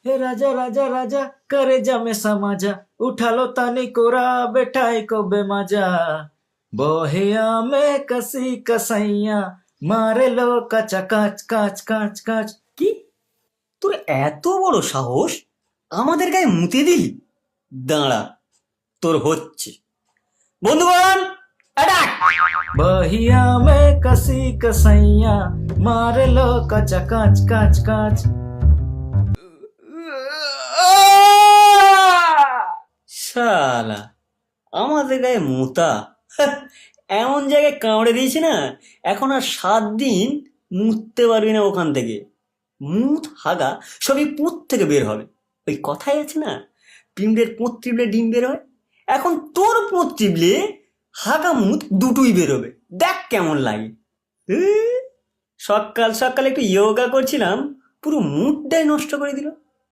हे राजा राजा राजा करे जा में समाजा उठा लो तानी कोरा बैठाए को बेमजा बहेया में कसी कसैया मारे लो काचा काच काच काच काच। কি, তোর এত বড় সাহস আমাদের গায়ে মুতে দিলি? দাঁড়া, তোর হচ্ছে। বন্ধুগণ, অ্যাটাক! बहिया में कसी कसैया मारे लो काचा काच काच काच। শালা, আমাদের গায়ে মুতা! হাহ, এমন জায়গায় কামড়ে দিয়েছে না, এখন আর 7 দিন মুততে পারবি না ওখান থেকে। মুত হাগা সবই পুঁত থেকে বের হবে। ওই কথাই আছে না, পিঁমড়ের পুঁত টিপলে ডিম বের হয়। এখন তোর পুঁত টিপলে হাগা মুত দুটোই বেরোবে। দেখ কেমন লাগে। সকাল সকাল একটু যোগা করছিলাম, পুরো মুডটাই নষ্ট করে দিল।